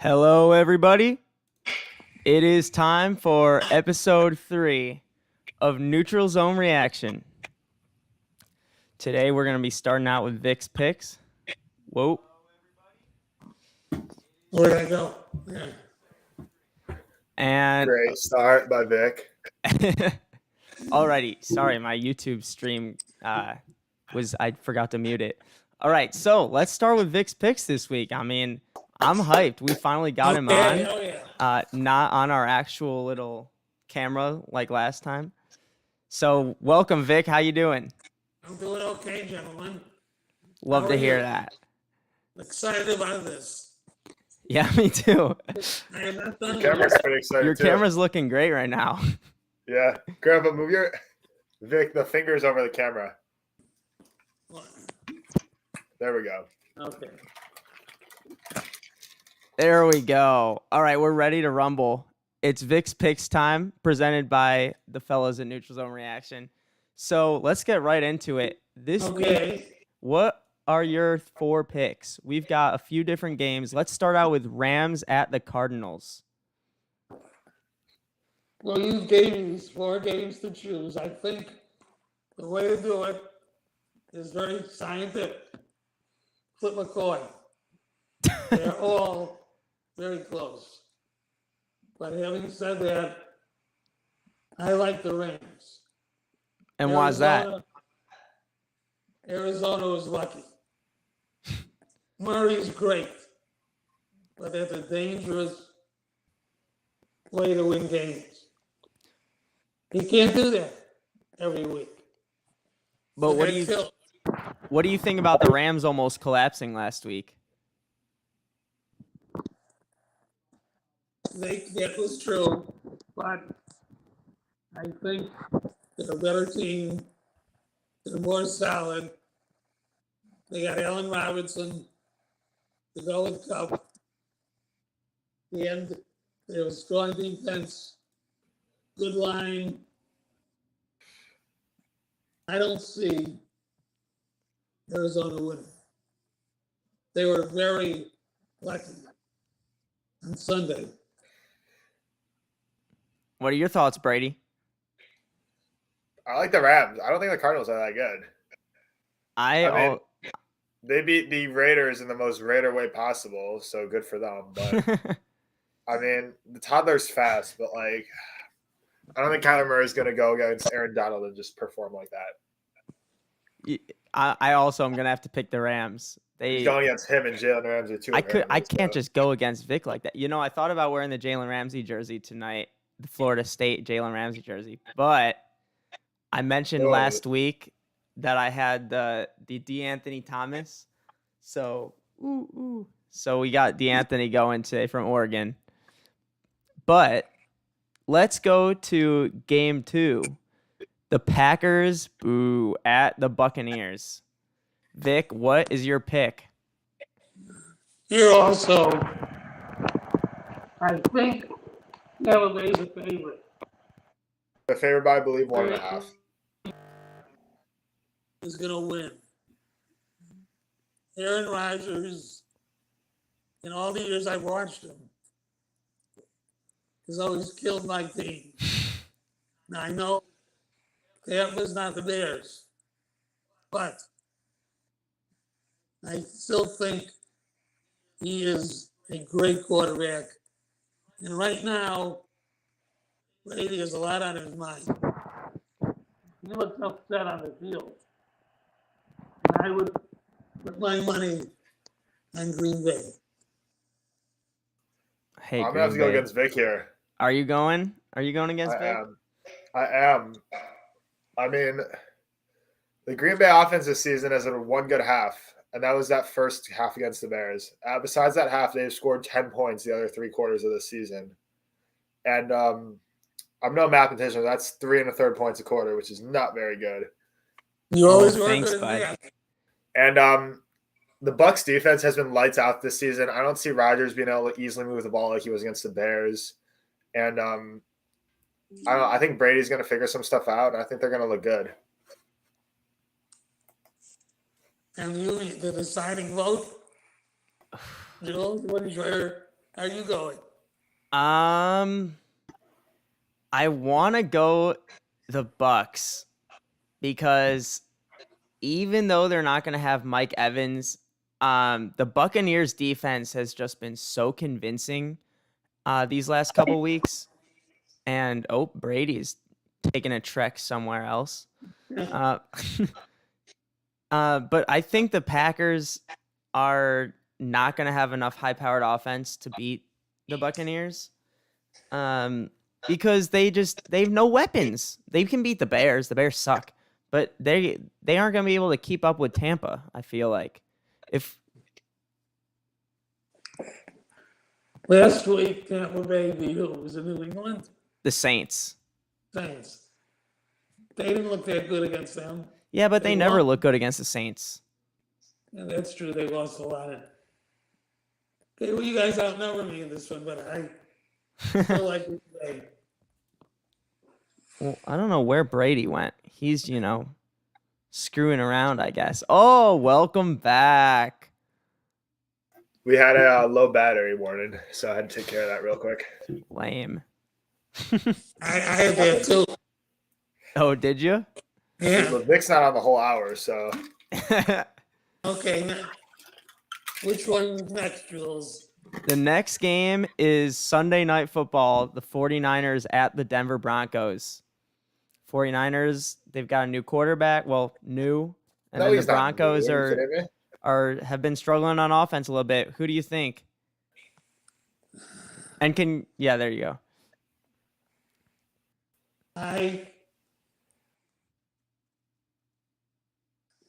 Hello, everybody. It is time for episode 3 of Neutral Zone Reaction. Today, we're going to be starting out with Vic's picks. Whoa. Where'd I go? Yeah. And Great start by Vic. alrighty, sorry, my YouTube stream I forgot to mute it. All right, so let's start with Vic's picks this week. I mean, I'm hyped. We finally got him on. Oh, yeah. Not on our actual little camera like last time. So welcome, Vic. How you doing? I'm doing okay, gentlemen. Love How to are hear you? that. Excited about this. Yeah, me too. I am not done Camera's with pretty excited Your too. camera's looking great right now. Yeah. Grandpa, move your Vic, the fingers over the camera. it. There we go. Okay. There we go. All right, we're ready to rumble. It's Vic's Picks time, presented by the fellas at Neutral Zone Reaction. So let's get right into it. This week, Okay. what are your 4 picks? We've got a few different games. Let's start out with Rams at the Cardinals. Well, you gave me these 4 games to choose. I think the way to do it is very scientific. Flip a coin. They're all very close. But having said that, I like the Rams. And why is that? Arizona was lucky. Murray's great, but that's a dangerous way to win games. He can't do that every week. But what do you think about the Rams almost collapsing last week? That was true, but I think they're a better team. They're more solid. They got Allen Robinson to go with Cup. And they have a strong defense, good line. I don't see Arizona winning. They were very lucky on Sunday. What are your thoughts, Brady? I like the Rams. I don't think the Cardinals are that good. They beat the Raiders in the most Raider way possible, so good for them. But I mean, the toddler's fast, but like, I don't think Kyler Murray is going to go against Aaron Donald and just perform like that. I also am gonna have to pick the Rams. He's going against him and Jalen Ramsey too. I can't just go against Vic like that. You know, I thought about wearing the Jalen Ramsey jersey tonight, the Florida State Jalen Ramsey jersey, but I mentioned last week that I had the DeAnthony Thomas. So we got DeAnthony going today from Oregon. But let's go to game 2. The Packers at the Buccaneers. Vic, what is your pick? Here also, I think Tampa Bay is a favorite. The favorite by, I believe, 1.5. Is going to win. Aaron Rodgers, in all the years I've watched him, has always killed my team. Now, I know Tampa's not the Bears, but I still think he is a great quarterback. And right now, Brady has a lot on his mind. He looks upset on the field. And I would put my money on Green Bay. Hey, I'm going to have to go against Vic here. Are you going? Are you going against Vic? I am. I mean, the Green Bay offense this season has had one good half, and that was that first half against the Bears. Besides that half, they've scored 10 points the other 3 quarters of the season. And I'm no mathematician. That's 3 1/3 points a quarter, which is not very good. You always work thanks, with bud. that. And the Bucs defense has been lights out this season. I don't see Rodgers being able to easily move the ball like he was against the Bears. And I don't know, I think Brady's going to figure some stuff out, and I think they're going to look good. And the deciding vote, Joel, what is your are you going? I want to go the Bucks because even though they're not going to have Mike Evans, the Buccaneers defense has just been so convincing these last couple weeks. And Brady's taking a trek somewhere else. But I think the Packers are not going to have enough high-powered offense to beat the Buccaneers. Because they have no weapons. They can beat the Bears. The Bears suck, but they aren't going to be able to keep up with Tampa. I feel like if Last week, Tampa Bay beat who? Was it New England? the Saints. Saints. They didn't look that good against them. Yeah, but they never won. look good against the Saints. Yeah, that's true. They lost a lot. Okay, well, you guys outnumber me in this one, but I still like it today. Well, I don't know where Brady went. He's, screwing around, I guess. Oh, welcome back. We had a low battery warning, so I had to take care of that real quick. Lame. I had that too. Oh, did you? Yeah. But Vic's not on the whole hour, so. Okay. Now, which one's next, Jules? The next game is Sunday Night Football, the 49ers at the Denver Broncos. 49ers, they've got a new quarterback. Well, new. And then the Broncos have been struggling on offense a little bit. Who do you think? And yeah, there you go.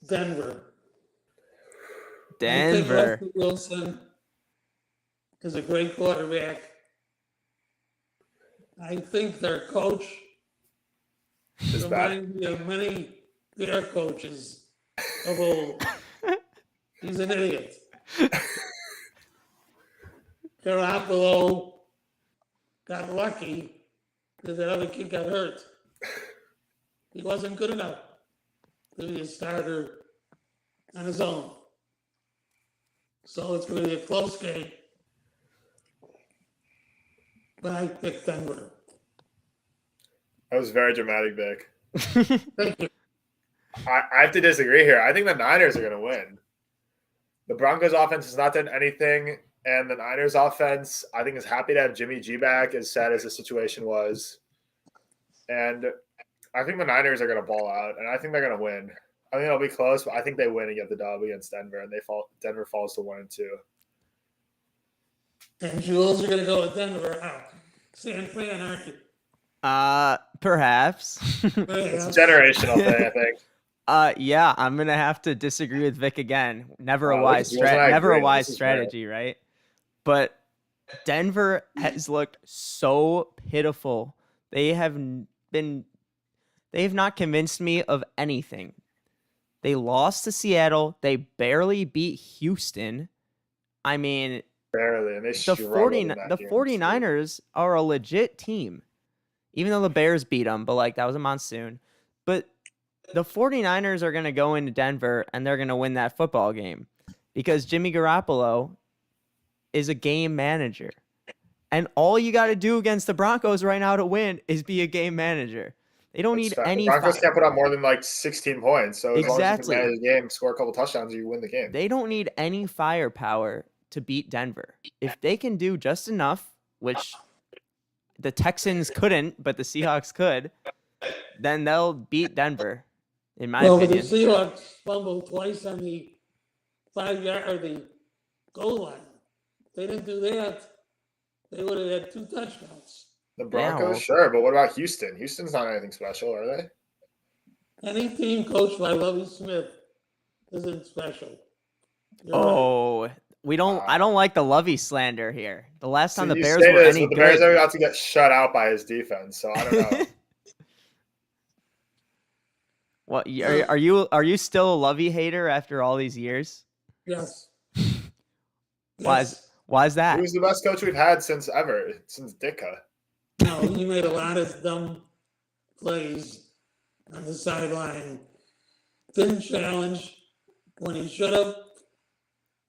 Denver. Denver. I think Wilson is a great quarterback. I think their coach reminds me of many their coaches of old. He's an idiot. Garoppolo got lucky because that other kid got hurt. He wasn't good enough to be a starter on his own. So it's going to be a close game. But I picked Denver. That was very dramatic, Vic. Thank you. I have to disagree here. I think the Niners are going to win. The Broncos offense has not done anything, and the Niners offense, I think, is happy to have Jimmy G back, as sad as the situation was. And I think the Niners are going to ball out, and I think they're going to win. I think it'll be close, but I think they win and get the dub against Denver, and Denver falls to 1-2. And Jules, you're going to go with Denver. San Fran, aren't you? Perhaps. It's a generational thing, I think. Yeah, I'm gonna have to disagree with Vic again. Never a wise strategy, right? But Denver has looked so pitiful. They have not convinced me of anything. They lost to Seattle. They barely beat Houston. I mean, barely, and they the 49ers are a legit team. Even though the Bears beat them, but that was a monsoon. But the 49ers are going to go into Denver and they're going to win that football game because Jimmy Garoppolo is a game manager. And all you got to do against the Broncos right now to win is be a game manager. They don't need any. The Broncos can't put up more than 16 points. So as long as you can manage the game, score a couple touchdowns, you win the game. They don't need any firepower to beat Denver. If they can do just enough, which the Texans couldn't, but the Seahawks could, then they'll beat Denver, in my opinion. But the Seahawks fumbled twice on the 5-yard or the goal line. If they didn't do that, they would have had 2 touchdowns. The Broncos, sure, but what about Houston? Houston's not anything special, are they? Any team coached by Lovie Smith isn't special. Right. We don't. I don't like the Lovey slander here. The last time the Bears were any good, the Bears are about to get shut out by his defense. So I don't know. What are you still a Lovey hater after all these years? Yes. Why is that? He was the best coach we've had since Ditka. No, he made a lot of dumb plays on the sideline. Didn't challenge when he should have.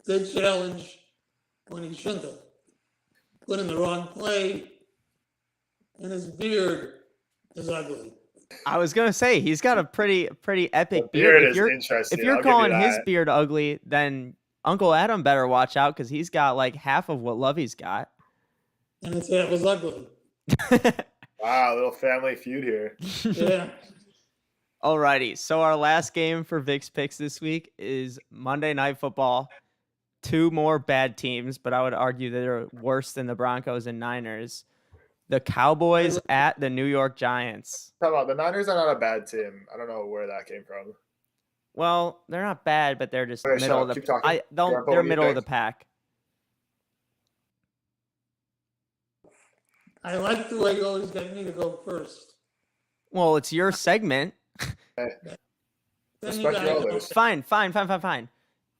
Did challenge when he shouldn't have. put in the wrong play, and his beard is ugly. I was gonna say he's got a pretty epic The beard beard. is interesting. If you're I'll give you calling his that. beard ugly, then Uncle Adam better watch out because he's got like half of what Lovey's got. And his hair was ugly. Wow, a little family feud here. Yeah. Alrighty, so our last game for Vic's picks this week is Monday Night Football. Two more bad teams, but I would argue that they're worse than the Broncos and Niners. The Cowboys at the New York Giants. Talk about the Niners are not a bad team. I don't know where that came from. Well, they're not bad, but they're just Okay, shut middle up. of the. Keep talking. They're Grandpa, what do you middle of the think? pack. I like the way you always get me to go first. Well, it's your segment. Then you Respect guys your go. elders. Fine.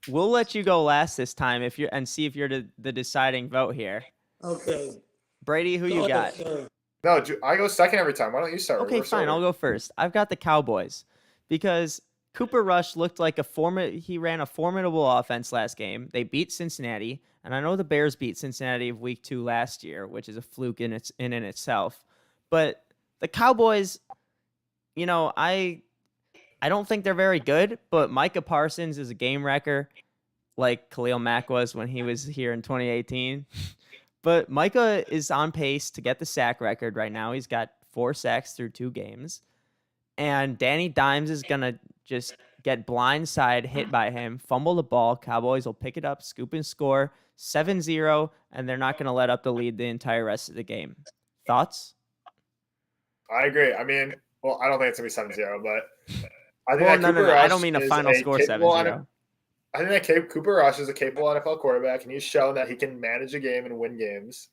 We'll let you go last this time and see if you're the deciding vote here. Okay. Brady, who Go you got? ahead, sir. No, I go second every time. Why don't you start? Okay, Reverse fine. order. I'll go first. I've got the Cowboys because Cooper Rush looked like he ran a formidable offense last game. They beat Cincinnati, and I know the Bears beat Cincinnati of week 2 last year, which is a fluke in itself. But the Cowboys, I don't think they're very good, but Micah Parsons is a game wrecker like Khalil Mack was when he was here in 2018. But Micah is on pace to get the sack record right now. He's got 4 sacks through 2 games. And Danny Dimes is going to just get blindside hit by him, fumble the ball. Cowboys will pick it up, scoop and score 7-0, and they're not going to let up the lead the entire rest of the game. Thoughts? I agree. I mean, well, I don't think it's going to be 7-0, but I think Well, that no. Cooper I Rush don't mean a is final score capable 7-0. I think that Cooper Rush is a capable NFL quarterback, and he's shown that he can manage a game and win games.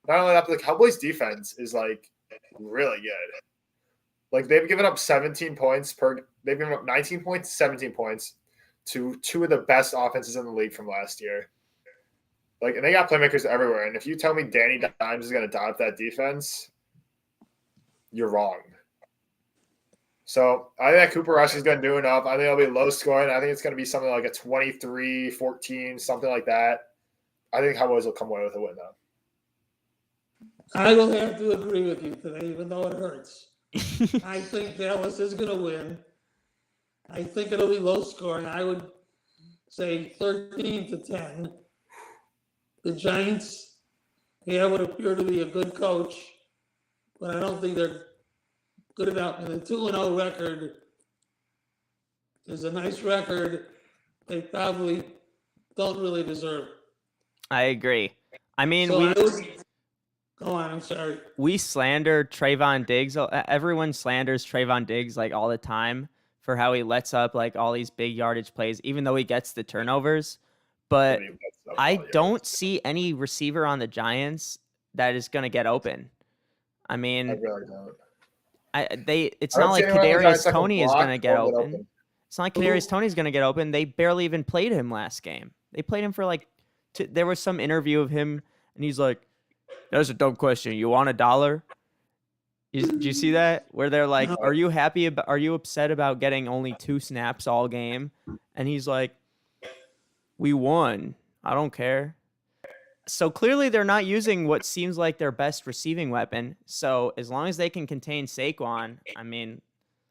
Not only that, but the Cowboys' defense is like really good. Like they've given up 17 points they've given up 19 points, 17 points to 2 of the best offenses in the league from last year. Like, and they got playmakers everywhere. And if you tell me Danny Dimes is going to dive up that defense, you're wrong. So I think that Cooper Rush is going to do enough. I think it'll be low scoring. I think it's going to be something like a 23-14, something like that. I think Cowboys will come away with a win, though. I will have to agree with you today, even though it hurts. I think Dallas is going to win. I think it'll be low scoring. I would say 13-10. The Giants, would appear to be a good coach, but I don't think they're good enough. And the 2-0 record is a nice record. They probably don't really deserve. I agree. I mean, So go on, I'm sorry. we slander Trayvon Diggs. Everyone slanders Trayvon Diggs like all the time for how he lets up like all these big yardage plays, even though he gets the turnovers. But I don't see any receiver on the Giants that is going to get open. I I mean, really don't. it's I not don't like see anyone on the Giants Kadarius that can Toney is block going to get or open. It's not like Kadarius Toney's going to get open. They barely even played him last game. They played him for like there was some interview of him, and he's like, "That's a dumb question. You want $1?" Did you see that? Where they're like, No. are you upset about getting only 2 snaps all game? And he's like, we won. I don't care. So clearly they're not using what seems like their best receiving weapon. So as long as they can contain Saquon, I mean,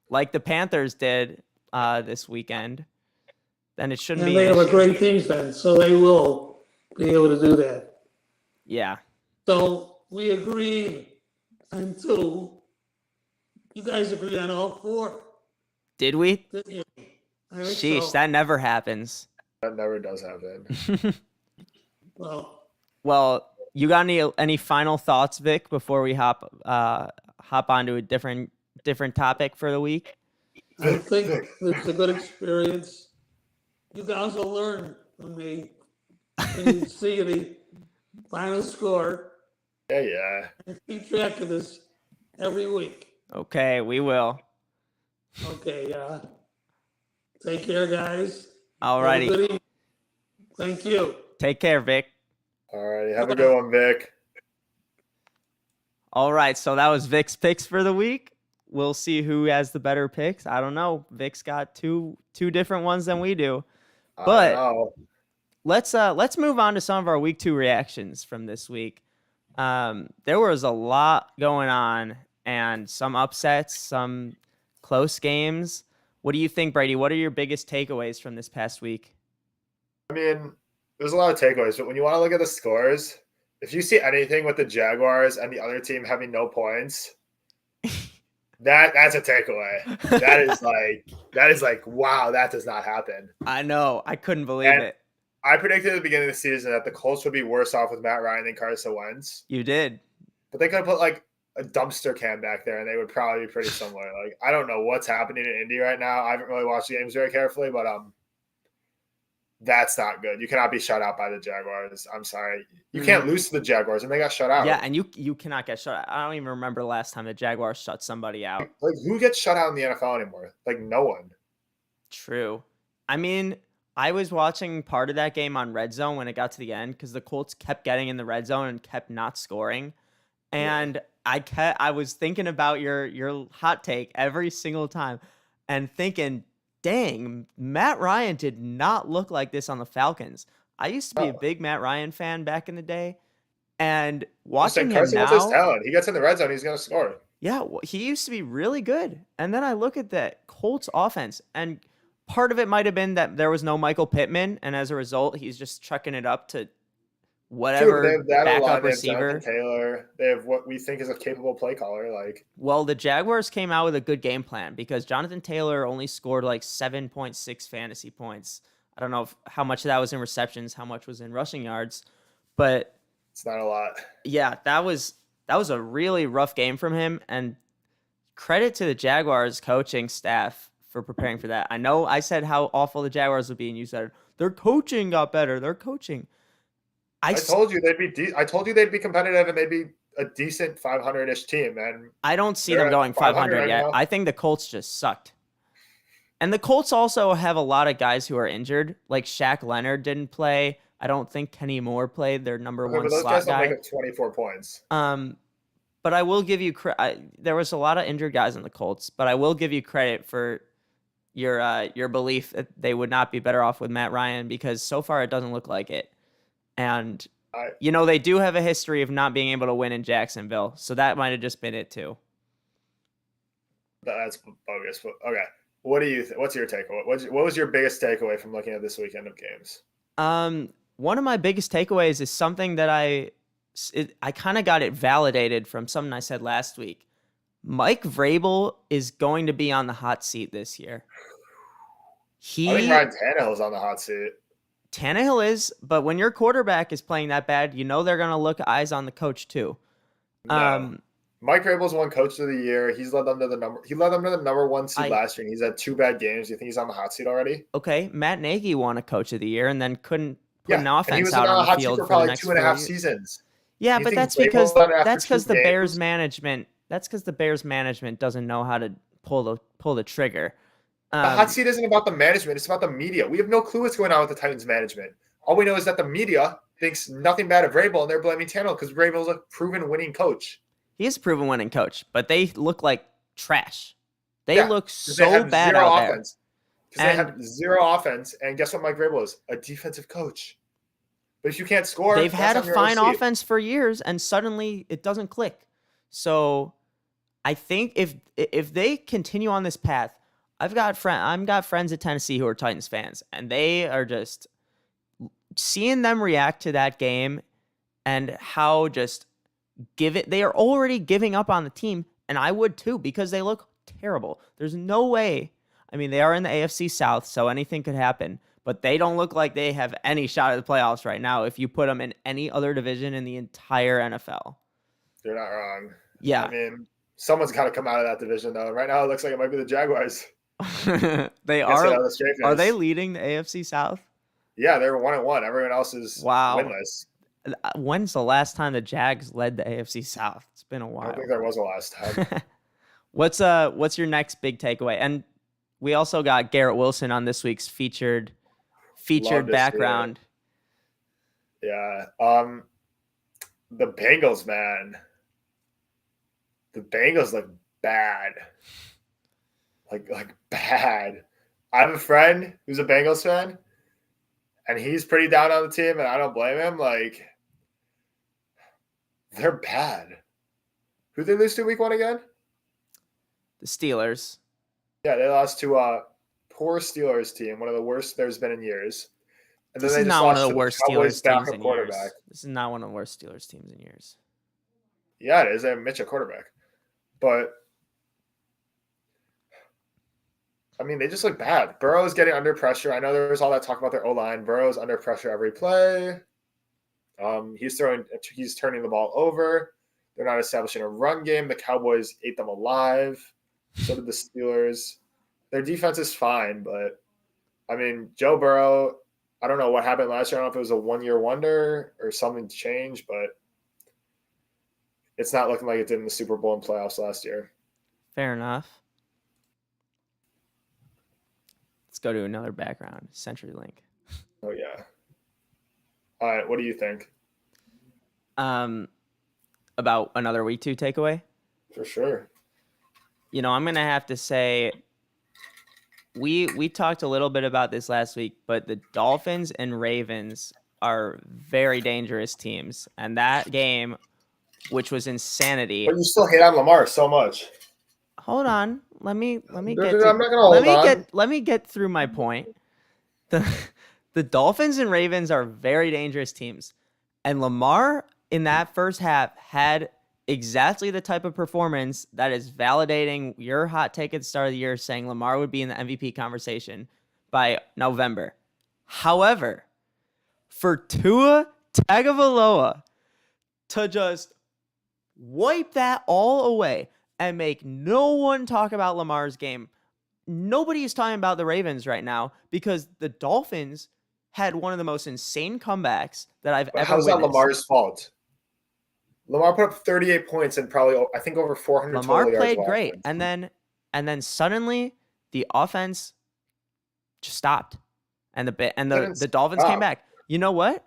like the Panthers did this weekend, then it shouldn't And be they an have a issue. great defense, so they will be able to do that. Yeah. So we agree on 2. You guys agree on all 4, Did we? didn't you? I think Sheesh, so. that never happens. That never does happen. Well, you got any final thoughts, Vic, before we hop onto a different topic for the week? I think it's a good experience. You guys will learn from me when you see the final score Yeah. and keep track of this every week. Okay, we will. Okay, take care, guys. All Have a righty. good evening. Thank you. Take care, Vic. All righty. Have a good one, Vic. All right, so that was Vic's picks for the week. We'll see who has the better picks. I don't know. Vic's got two different ones than we do. But I know. let's move on to some of our week 2 reactions from this week. There was a lot going on and some upsets, some close games. What do you think, Brady? What are your biggest takeaways from this past week? I mean, there's a lot of takeaways, but when you want to look at the scores, if you see anything with the Jaguars and the other team having no points, that's a takeaway. That is like wow, that does not happen. I know. I couldn't believe And it. I predicted at the beginning of the season that the Colts would be worse off with Matt Ryan than Carson Wentz, You did. but they could have put like a dumpster can back there, and they would probably be pretty similar. Like I don't know what's happening in Indy right now. I haven't really watched the games very carefully, but that's not good. You cannot be shut out by the Jaguars. I'm sorry. You can't lose to the Jaguars, and they got shut out. Yeah, and you cannot get shut out. I don't even remember the last time the Jaguars shut somebody out. Like who gets shut out in the NFL anymore? Like no one. True. I mean, I was watching part of that game on Red Zone when it got to the end because the Colts kept getting in the red zone and kept not scoring. And I was thinking about your hot take every single time and thinking, dang, Matt Ryan did not look like this on the Falcons. I used to be a big Matt Ryan fan back in the day, and watching him Carson Wentz has now, talent. He gets in the red zone, he's going to score. yeah, he used to be really good. And then I look at the Colts offense, and part of it might have been that there was no Michael Pittman, and as a result, he's just chucking it up to whatever They have that backup line, they have receiver. Jonathan Taylor. They have what we think is a capable play caller. Like, Well, the Jaguars came out with a good game plan because Jonathan Taylor only scored like 7.6 fantasy points. I don't know how much of that was in receptions, how much was in rushing yards, but it's not a lot. yeah, that was a really rough game from him, and credit to the Jaguars coaching staff for preparing for that. I know I said how awful the Jaguars would be, and you said their coaching got better. Their coaching. I told you they'd be. I told you they'd be competitive and they'd be a decent 500-ish team. And I don't see them going 500 right yet. now. I think the Colts just sucked. And the Colts also have a lot of guys who are injured. Like Shaq Leonard didn't play. I don't think Kenny Moore played, their number one but those slot guys don't guy. make up 24 points. But I will give you there was a lot of injured guys in the Colts, but I will give you credit for your belief that they would not be better off with Matt Ryan because so far it doesn't look like it. And they do have a history of not being able to win in Jacksonville, so that might have just been it too. That's bogus. But okay, what do you? What's your takeaway? What was your biggest takeaway from looking at this weekend of games? One of my biggest takeaways is something that I kind of got it validated from something I said last week. Mike Vrabel is going to be on the hot seat this year. I think Ryan Tannehill's on the hot seat. Tannehill is, but when your quarterback is playing that bad, they're going to look eyes on the coach too. No. Mike Vrabel's won Coach of the Year. He led them to the number one seed last year. And he's had 2 bad games. Do you think he's on the hot seat already? Okay, Matt Nagy won a Coach of the Year and then couldn't put an offense and he was out on the hot field seat for for the probably next 2.5 seasons. Yeah, but that's because the games? Bears management. That's because the Bears management doesn't know how to pull the trigger. The hot seat isn't about the management. It's about the media. We have no clue what's going on with the Titans management. All we know is that the media thinks nothing bad of Vrabel, and they're blaming Tannehill because Vrabel's a proven winning coach. He is a proven winning coach, but they look like trash. They look so bad out there. Because they have zero offense, and guess what Mike Vrabel is? A defensive coach. But if you can't score, they've had a fine offense for years, and suddenly it doesn't click. So I think if they continue on this path, I've got friends at Tennessee who are Titans fans, and they are just seeing them react to that game and how just they are already giving up on the team, and I would too because they look terrible. There's no way. I mean, they are in the AFC South, so anything could happen, but they don't look like they have any shot at the playoffs right now if you put them in any other division in the entire NFL. You're not wrong. Yeah. I mean, someone's got to come out of that division, though. Right now, it looks like it might be the Jaguars. They are. Are they leading the AFC South? Yeah, they're 1-1. Everyone else is winless. When's the last time the Jags led the AFC South? It's been a while. I don't think there was a last time. What's your next big takeaway? And we also got Garrett Wilson on this week's featured background. Yeah. The Bengals, man. The Bengals look bad. Like bad. I have a friend who's a Bengals fan, and he's pretty down on the team, and I don't blame him. Like, They're bad. Who did they lose to week 1 again? The Steelers. Yeah, they lost to a poor Steelers team, one of the worst there's been in years. And then This they is just not one of lost the to worst Cowboys Steelers teams backup in quarterback. years. This is not one of the worst Steelers teams in years. Yeah, it is. They have Mitch at quarterback. But, I mean, they just look bad. Burrow's getting under pressure. I know there was all that talk about their O-line. Burrow's under pressure every play. He's turning the ball over. They're not establishing a run game. The Cowboys ate them alive. So did the Steelers. Their defense is fine, but, I mean, Joe Burrow, I don't know what happened last year. I don't know if it was a one-year wonder or something changed, but it's not looking like it did in the Super Bowl and playoffs last year. Fair enough. Let's go to another background. CenturyLink. Oh, yeah. All right, what do you think? About another week 2 takeaway? For sure. You know, I'm going to have to say we talked a little bit about this last week, but the Dolphins and Ravens are very dangerous teams. And that game, which was insanity. But you still hate on Lamar so much. Hold on. Let me get I'm not gonna hold on. let me get through my point. The Dolphins and Ravens are very dangerous teams. And Lamar in that first half had exactly the type of performance that is validating your hot take at the start of the year saying Lamar would be in the MVP conversation by November. However, for Tua Tagovailoa to just wipe that all away and make no one talk about Lamar's game, nobody is talking about the Ravens right now because the Dolphins had one of the most insane comebacks that I've ever How's witnessed. that Lamar's fault? Lamar put up 38 points and probably, I think, over 400 Lamar total played yards. great, and then suddenly the offense just stopped, and the Dolphins came back. You know what?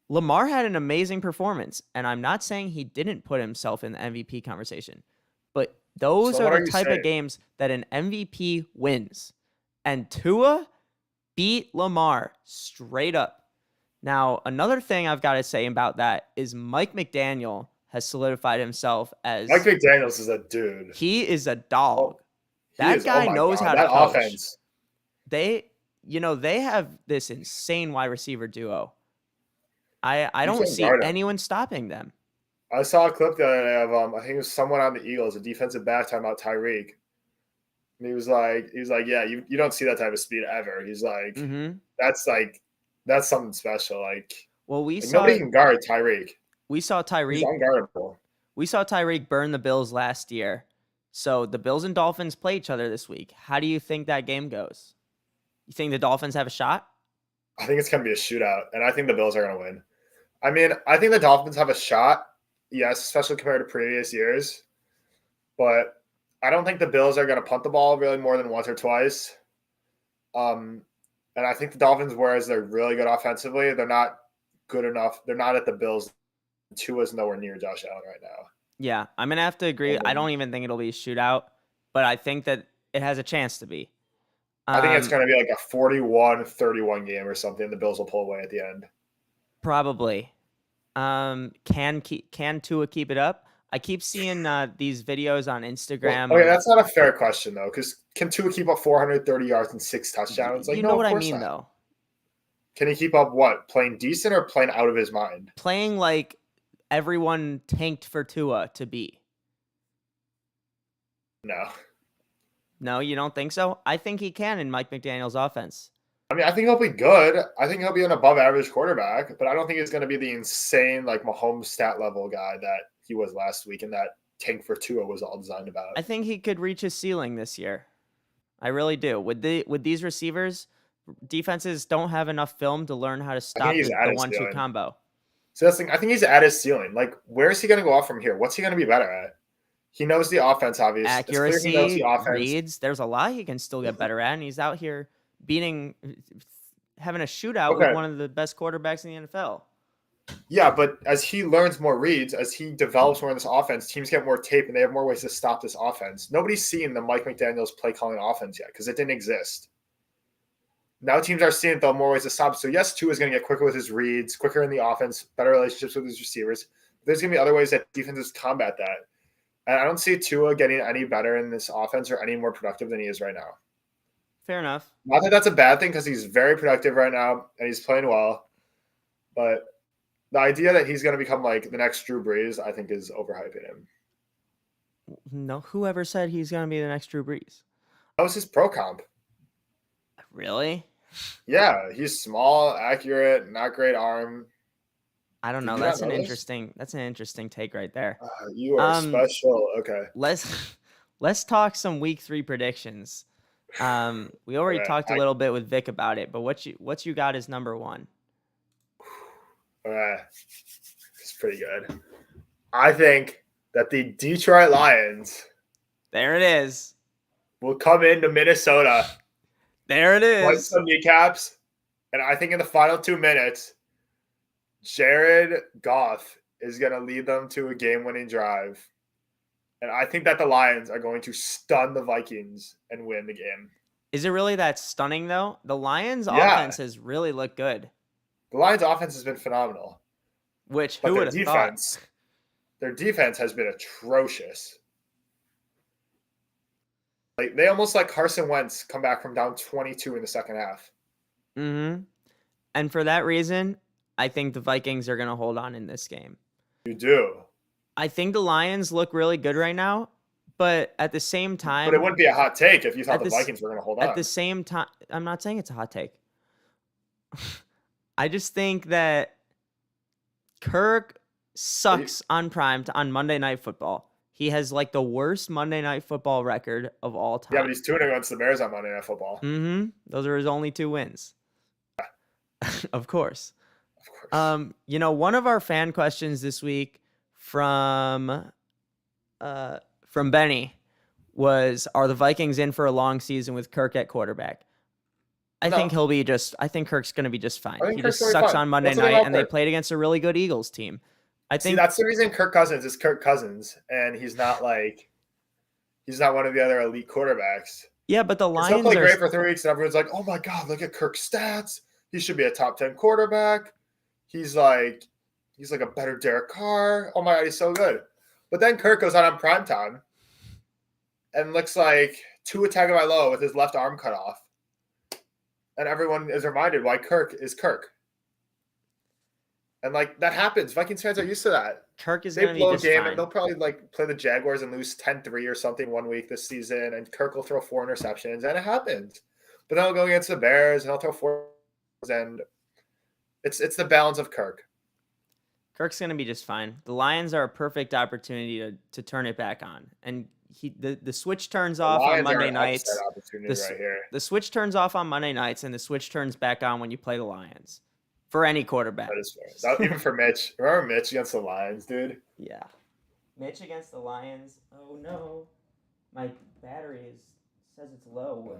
Lamar had an amazing performance, and I'm not saying he didn't put himself in the MVP conversation, but those are the type of games that an MVP wins, and Tua beat Lamar straight up. Now, another thing I've got to say about that is Mike McDaniel has solidified himself as Mike McDaniels is a dude. He is a dog. Oh, that guy knows how to coach. Offense. They have this insane wide receiver duo. I don't see anyone stopping them. I saw a clip the other day of I think it was someone on the Eagles, a defensive back talking about Tyreek. And he was like, yeah, you don't see that type of speed ever. He's like, that's something special. Nobody can guard Tyreek. We saw Tyreek. He's unguardable. We saw Tyreek burn the Bills last year. So the Bills and Dolphins play each other this week. How do you think that game goes? You think the Dolphins have a shot? I think it's going to be a shootout, and I think the Bills are going to win. I mean, I think the Dolphins have a shot, yes, especially compared to previous years. But I don't think the Bills are going to punt the ball really more than once or twice. And I think the Dolphins, whereas they're really good offensively, they're not good enough. They're not at the Bills. Tua's nowhere near Josh Allen right now. Yeah, I'm going to have to agree. I don't even think it'll be a shootout, but I think that it has a chance to be. I think it's going to be like a 41-31 game or something. The Bills will pull away at the end. Probably. Can Tua keep it up? I keep seeing these videos on Instagram. Well, okay, that's not a fair question, though, because can Tua keep up 430 yards and 6 touchdowns? You know what I mean, though. Can he keep up what? Playing decent or playing out of his mind? Playing like everyone tanked for Tua to be. No. No, you don't think so? I think he can in Mike McDaniel's offense. I mean, I think he'll be good. I think he'll be an above-average quarterback, but I don't think he's going to be the insane, like, Mahomes stat level guy that he was last week and that tank for Tua was all designed about. I think he could reach his ceiling this year. I really do. With these receivers, defenses don't have enough film to learn how to stop the 1-2 combo. So that's the thing. I think he's at his ceiling. Like, where is he going to go off from here? What's he going to be better at? He knows the offense, obviously. Accuracy, reads. There's a lot he can still get better at, and he's out here having a shootout with one of the best quarterbacks in the NFL. Yeah, but as he learns more reads, as he develops more in this offense, teams get more tape and they have more ways to stop this offense. Nobody's seen the Mike McDaniel's play calling offense yet because it didn't exist. Now teams are seeing it, though, more ways to stop. So, yes, Tua is going to get quicker with his reads, quicker in the offense, better relationships with his receivers. there's going to be other ways that defenses combat that. And I don't see Tua getting any better in this offense or any more productive than he is right now. Fair enough. Not that that's a bad thing because he's very productive right now and he's playing well. But the idea that he's going to become like the next Drew Brees, I think, is overhyping him. No, whoever said he's going to be the next Drew Brees? That was his pro comp. Really? Yeah, he's small, accurate, not great arm. I don't Did know. you That's not an know this? interesting take right there. You are special. Okay. Let's talk some week 3 predictions. We already talked a little bit with Vic about it, but what you got is number 1? All right. It's pretty good. I think that the Detroit Lions There it is. will come into Minnesota. There it Fight is. some kneecaps. And I think in the final 2 minutes, Jared Goff is going to lead them to a game-winning drive. And I think that the Lions are going to stun the Vikings and win the game. Is it really that stunning, though? The Lions' offense has really looked good. The Lions' offense has been phenomenal. Which, But who their would have thought? their defense has been atrocious. Like they almost let Carson Wentz come back from down 22 in the second half. Mm-hmm. And for that reason, I think the Vikings are going to hold on in this game. You do. I think the Lions look really good right now, but at the same time... But it wouldn't be a hot take if you thought the Vikings were going to hold on. At the same time, I'm not saying it's a hot take. I just think that Kirk sucks on Monday Night Football. He has like the worst Monday Night Football record of all time. Yeah, but he's 2-0 against the Bears on Monday Night Football. Mm-hmm. Those are his only 2 wins. Of course. Of course. One of our fan questions this week from Benny was, are the Vikings in for a long season with Kirk at quarterback? I think Kirk's going to be just fine. He just sucks on Monday night, and they played against a really good Eagles team. I think that's the reason Kirk Cousins is Kirk Cousins, and he's not one of the other elite quarterbacks. Yeah, but the Lions he'll play great for 3 weeks, and everyone's like, "Oh my God, look at Kirk's stats. He should be a top 10 quarterback. He's like a better Derek Carr. Oh my God, he's so good." But then Kirk goes out on primetime and looks like Tua Tagovailoa with his left arm cut off. And everyone is reminded why Kirk is Kirk. And that happens. Vikings fans are used to that. Kirk is going to be just game fine. And they'll probably play the Jaguars and lose 10-3 or something 1 week this season, and Kirk will throw 4 interceptions, and it happens. But then he'll go against the Bears and he'll throw 4, and it's the balance of Kirk. Kirk's going to be just fine. The Lions are a perfect opportunity to turn it back on. And the switch turns off on Monday nights. The switch turns off on Monday nights, and the switch turns back on when you play the Lions. For any quarterback. That is fair. Even for Mitch. Remember Mitch against the Lions, dude? Yeah. Mitch against the Lions. Oh, no. My battery says it's low.